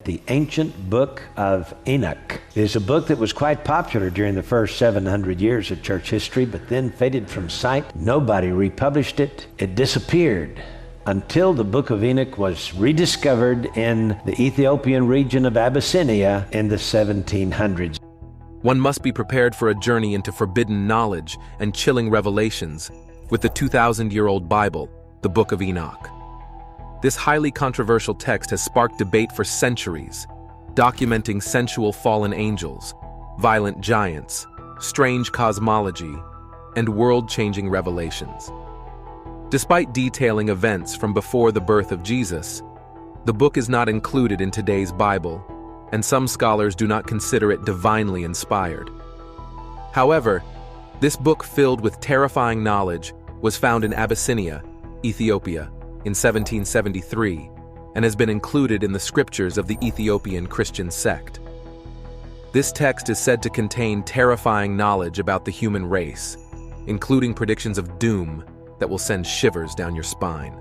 the ancient book of Enoch. It is a book that was quite popular during the first 700 years of church history, but then faded from sight. Nobody republished it. It disappeared until the book of Enoch was rediscovered in the Ethiopian region of Abyssinia in the 1700s. One must be prepared for a journey into forbidden knowledge and chilling revelations with the 2,000-year-old Bible, the Book of Enoch. This highly controversial text has sparked debate for centuries, documenting sensual fallen angels, violent giants, strange cosmology, and world-changing revelations. Despite detailing events from before the birth of Jesus, the book is not included in today's Bible, and some scholars do not consider it divinely inspired. However, this book filled with terrifying knowledge was found in Abyssinia, Ethiopia, in 1773, and has been included in the scriptures of the Ethiopian Christian sect. This text is said to contain terrifying knowledge about the human race, including predictions of doom that will send shivers down your spine.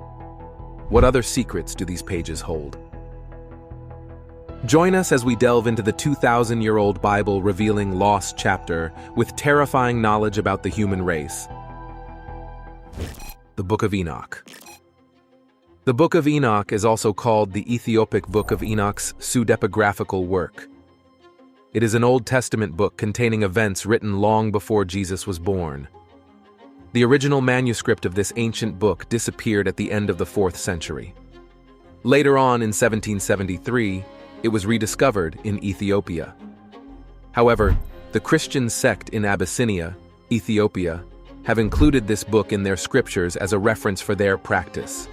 What other secrets do these pages hold? Join us as we delve into the 2,000-year-old Bible revealing lost chapter with terrifying knowledge about the human race. The Book of Enoch. The Book of Enoch is also called the Ethiopic Book of Enoch's pseudepigraphical work. It is an Old Testament book containing events written long before Jesus was born. The original manuscript of this ancient book disappeared at the end of the 4th century. Later on in 1773, it was rediscovered in Ethiopia. However, the Christian sect in Abyssinia, Ethiopia, have included this book in their scriptures as a reference for their practice.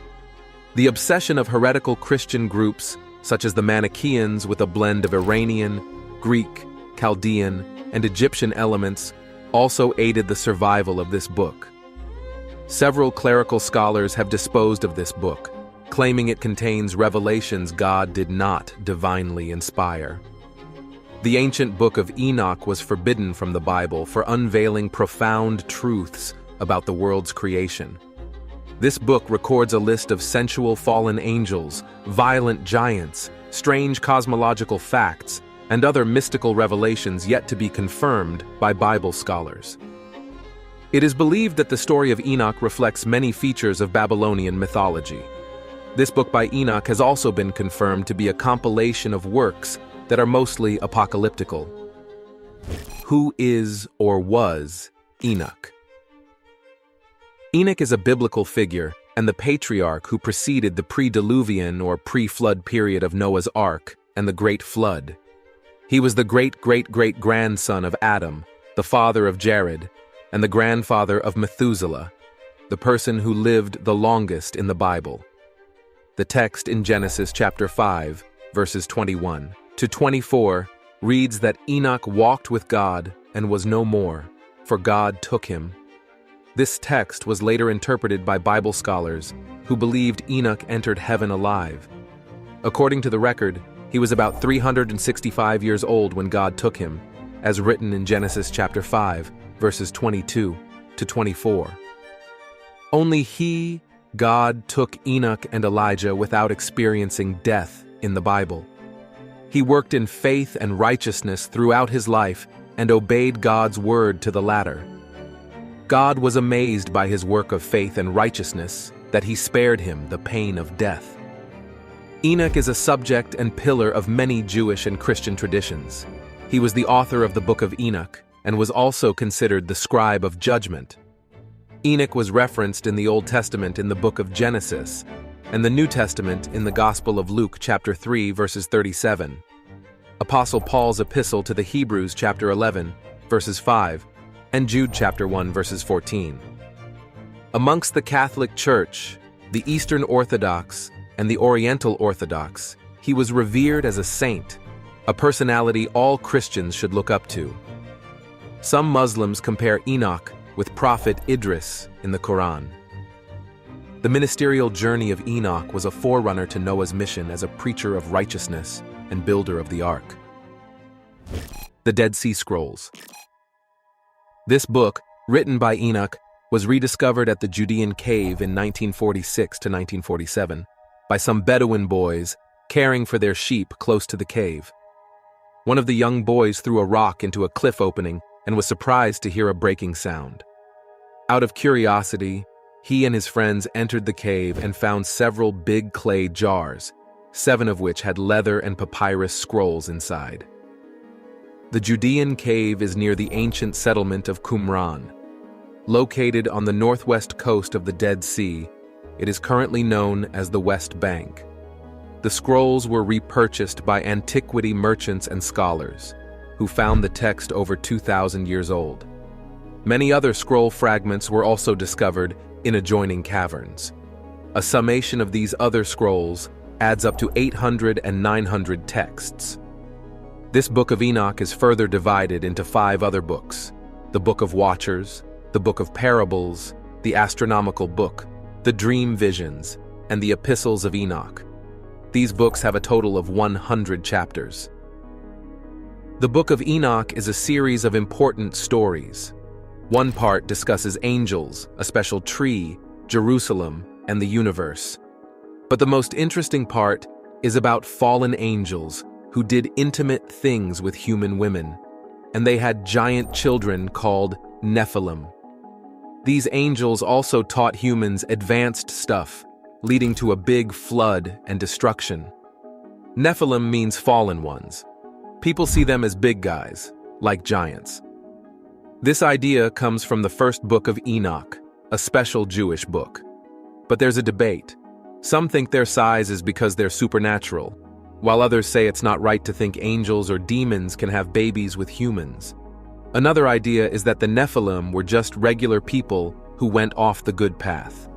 The obsession of heretical Christian groups, such as the Manichaeans with a blend of Iranian, Greek, Chaldean, and Egyptian elements, also aided the survival of this book. Several clerical scholars have disposed of this book, claiming it contains revelations God did not divinely inspire. The ancient book of Enoch was forbidden from the Bible for unveiling profound truths about the world's creation. This book records a list of sensual fallen angels, violent giants, strange cosmological facts, and other mystical revelations yet to be confirmed by Bible scholars. It is believed that the story of Enoch reflects many features of Babylonian mythology. This book by Enoch has also been confirmed to be a compilation of works that are mostly apocalyptical. Who is or was Enoch? Enoch is a biblical figure and the patriarch who preceded the pre-Diluvian or pre-flood period of Noah's Ark and the Great Flood. He was the great-great-great-grandson of Adam, the father of Jared, and the grandfather of Methuselah, the person who lived the longest in the Bible. The text in Genesis chapter 5, verses 21 to 24, reads that Enoch walked with God and was no more, for God took him. This text was later interpreted by Bible scholars who believed Enoch entered heaven alive. According to the record, he was about 365 years old when God took him, as written in Genesis chapter 5, verses 22 to 24. Only he, God, took Enoch and Elijah without experiencing death in the Bible. He worked in faith and righteousness throughout his life and obeyed God's word to the latter. God was amazed by his work of faith and righteousness that he spared him the pain of death. Enoch is a subject and pillar of many Jewish and Christian traditions. He was the author of the Book of Enoch and was also considered the scribe of judgment. Enoch was referenced in the Old Testament in the book of Genesis and the New Testament in the Gospel of Luke chapter 3 verses 37, Apostle Paul's epistle to the Hebrews chapter 11 verses 5, and Jude chapter 1 verses 14. Amongst the Catholic Church, the Eastern Orthodox, and the Oriental Orthodox, he was revered as a saint, a personality all Christians should look up to. Some Muslims compare Enoch with Prophet Idris in the Quran. The ministerial journey of Enoch was a forerunner to Noah's mission as a preacher of righteousness and builder of the ark. The Dead Sea Scrolls. This book, written by Enoch, was rediscovered at the Judean cave in 1946 to 1947 by some Bedouin boys caring for their sheep close to the cave. One of the young boys threw a rock into a cliff opening and was surprised to hear a breaking sound. Out of curiosity, he and his friends entered the cave and found several big clay jars, 7 of which had leather and papyrus scrolls inside. The Judean cave is near the ancient settlement of Qumran. Located on the northwest coast of the Dead Sea, it is currently known as the West Bank. The scrolls were repurchased by antiquity merchants and scholars, who found the text over 2,000 years old. Many other scroll fragments were also discovered in adjoining caverns. A summation of these other scrolls adds up to 800 and 900 texts. This Book of Enoch is further divided into 5 other books: the Book of Watchers, the Book of Parables, the Astronomical Book, the Dream Visions, and the Epistles of Enoch. These books have a total of 100 chapters. The Book of Enoch is a series of important stories. One part discusses angels, a special tree, Jerusalem, and the universe. But the most interesting part is about fallen angels who did intimate things with human women, and they had giant children called Nephilim. These angels also taught humans advanced stuff, leading to a big flood and destruction. Nephilim means fallen ones. People see them as big guys, like giants. This idea comes from the first book of Enoch, a special Jewish book. But there's a debate. Some think their size is because they're supernatural, while others say it's not right to think angels or demons can have babies with humans. Another idea is that the Nephilim were just regular people who went off the good path.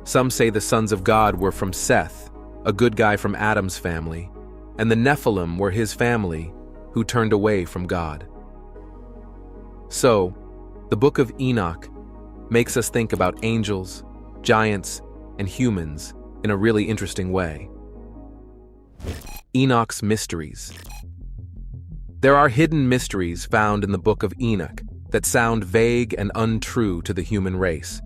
Some say the sons of God were from Seth, a good guy from Adam's family, and the Nephilim were his family who turned away from God. So, the Book of Enoch makes us think about angels, giants, and humans in a really interesting way. Enoch's mysteries. There are hidden mysteries found in the Book of Enoch that sound vague and untrue to the human race.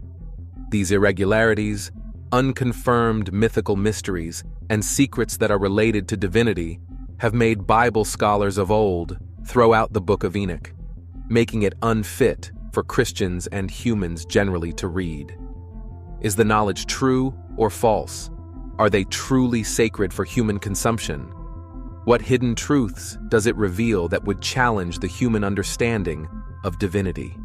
These irregularities, unconfirmed mythical mysteries, and secrets that are related to divinity have made Bible scholars of old throw out the Book of Enoch, making it unfit for Christians and humans generally to read. Is the knowledge true or false? Are they truly sacred for human consumption? What hidden truths does it reveal that would challenge the human understanding of divinity?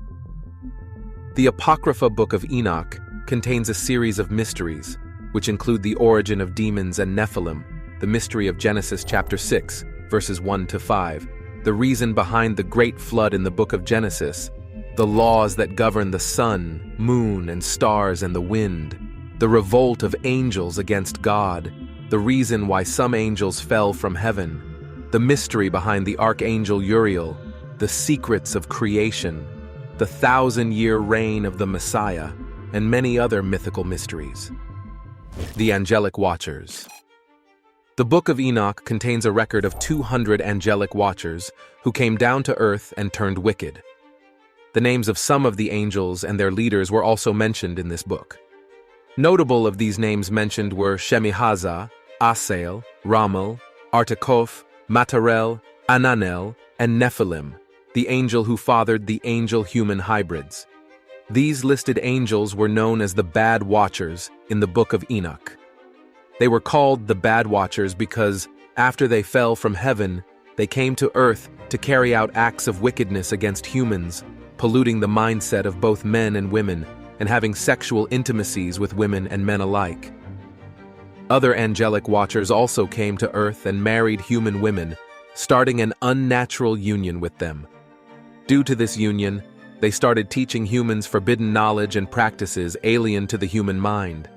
The Apocrypha Book of Enoch contains a series of mysteries, which include the origin of demons and Nephilim, the mystery of Genesis chapter 6, verses 1 to 5, the reason behind the great flood in the book of Genesis, the laws that govern the sun, moon, and stars and the wind, the revolt of angels against God, the reason why some angels fell from heaven, the mystery behind the archangel Uriel, the secrets of creation, the 1,000-year reign of the Messiah, and many other mythical mysteries. The Angelic Watchers. The Book of Enoch contains a record of 200 angelic watchers who came down to earth and turned wicked. The names of some of the angels and their leaders were also mentioned in this book. Notable of these names mentioned were Shemihaza, Asael, Ramal, Artakof, Matarel, Ananel, and Nephilim, the angel who fathered the angel-human hybrids. These listed angels were known as the Bad Watchers in the Book of Enoch. They were called the Bad Watchers because, after they fell from heaven, they came to earth to carry out acts of wickedness against humans, polluting the mindset of both men and women, and having sexual intimacies with women and men alike. Other angelic watchers also came to earth and married human women, starting an unnatural union with them. Due to this union, they started teaching humans forbidden knowledge and practices alien to the human mind.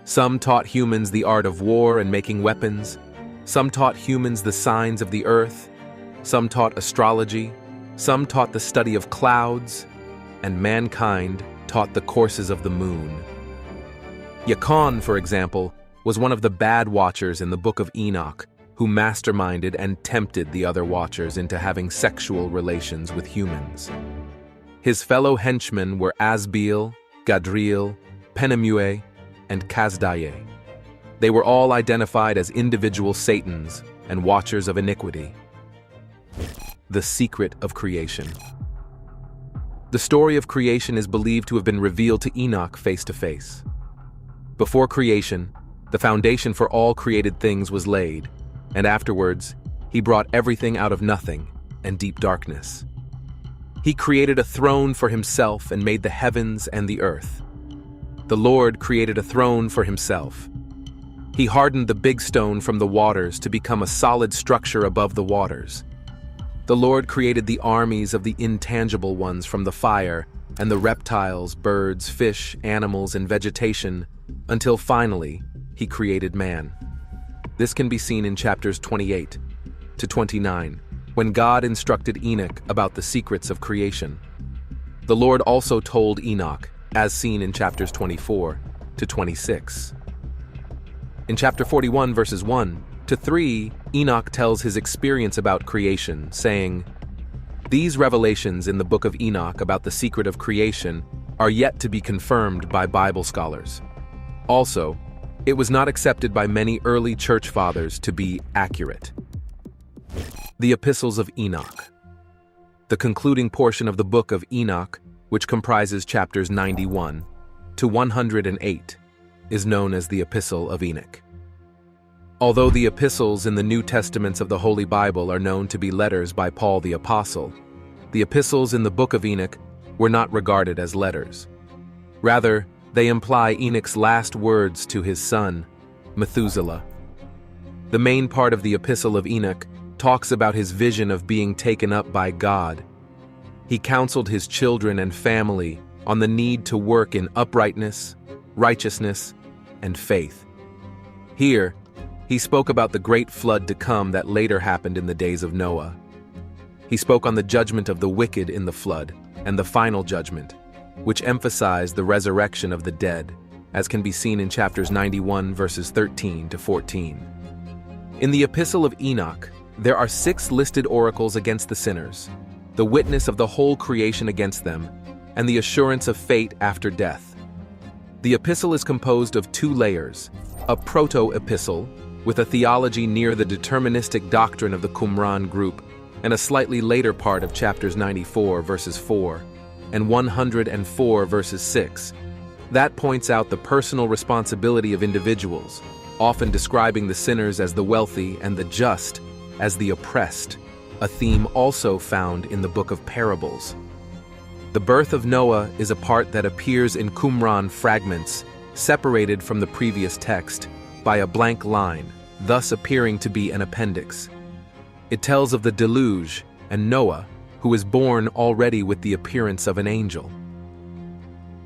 Some taught humans the art of war and making weapons. Some taught humans the signs of the earth. Some taught astrology. Some taught the study of clouds. And mankind taught the courses of the moon. Yacon, for example, was one of the bad watchers in the Book of Enoch, who masterminded and tempted the other watchers into having sexual relations with humans. His fellow henchmen were Asbeel, Gadriel, Penemue, and Kazdaye. They were all identified as individual Satans and watchers of iniquity. The secret of creation. The story of creation is believed to have been revealed to Enoch face to face. Before creation, the foundation for all created things was laid, and afterwards, he brought everything out of nothing and deep darkness. He created a throne for himself and made the heavens and the earth. The Lord created a throne for himself. He hardened the big stone from the waters to become a solid structure above the waters. The Lord created the armies of the intangible ones from the fire, and the reptiles, birds, fish, animals, and vegetation, until finally, he created man. This can be seen in chapters 28 to 29, when God instructed Enoch about the secrets of creation. The Lord also told Enoch, as seen in chapters 24 to 26. In chapter 41, verses 1 to 3, Enoch tells his experience about creation, saying, "These revelations in the book of Enoch about the secret of creation are yet to be confirmed by Bible scholars. Also, it was not accepted by many early church fathers to be accurate." The Epistles of Enoch. The concluding portion of the book of Enoch, which comprises chapters 91 to 108, is known as the Epistle of Enoch. Although the epistles in the New Testaments of the Holy Bible are known to be letters by Paul the Apostle, the epistles in the book of Enoch were not regarded as letters. Rather, they imply Enoch's last words to his son, Methuselah. The main part of the Epistle of Enoch talks about his vision of being taken up by God. He counseled his children and family on the need to work in uprightness, righteousness, and faith. Here, he spoke about the great flood to come that later happened in the days of Noah. He spoke on the judgment of the wicked in the flood and the final judgment, which emphasized the resurrection of the dead, as can be seen in chapters 91, verses 13 to 14. In the Epistle of Enoch, there are 6 listed oracles against the sinners, the witness of the whole creation against them, and the assurance of fate after death. The epistle is composed of 2 layers, a proto-epistle, with a theology near the deterministic doctrine of the Qumran group, and a slightly later part of chapters 94, verses 4, and 104, verses 6. That points out the personal responsibility of individuals, often describing the sinners as the wealthy and the just as the oppressed, a theme also found in the book of Parables. The birth of Noah is a part that appears in Qumran fragments, separated from the previous text by a blank line, thus appearing to be an appendix. It tells of the deluge and Noah, who is born already with the appearance of an angel.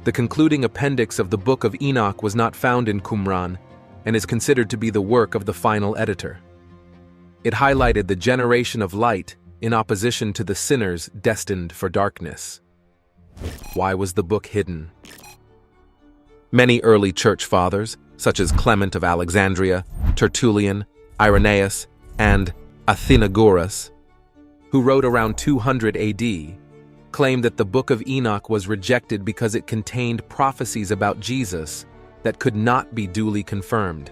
The concluding appendix of the book of Enoch was not found in Qumran and is considered to be the work of the final editor. It highlighted the generation of light in opposition to the sinners destined for darkness. Why was the book hidden? Many early church fathers, such as Clement of Alexandria, Tertullian, Irenaeus, and Athenagoras, who wrote around 200 AD, claimed that the book of Enoch was rejected because it contained prophecies about Jesus that could not be duly confirmed.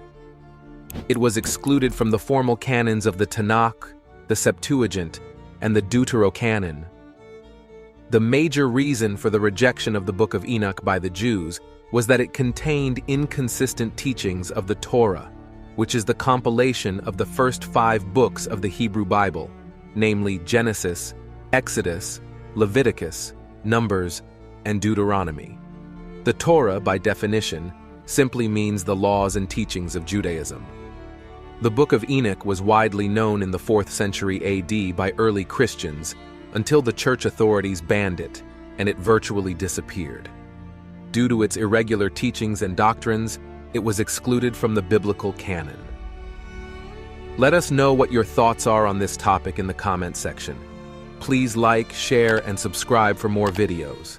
It was excluded from the formal canons of the Tanakh, the Septuagint, and the Deuterocanon. The major reason for the rejection of the book of Enoch by the Jews was that it contained inconsistent teachings of the Torah, which is the compilation of the first 5 books of the Hebrew Bible, namely Genesis, Exodus, Leviticus, Numbers, and Deuteronomy. The Torah, by definition, simply means the laws and teachings of Judaism. The Book of Enoch was widely known in the 4th century AD by early Christians until the church authorities banned it, and it virtually disappeared. Due to its irregular teachings and doctrines, it was excluded from the biblical canon. Let us know what your thoughts are on this topic in the comment section. Please like, share, and subscribe for more videos.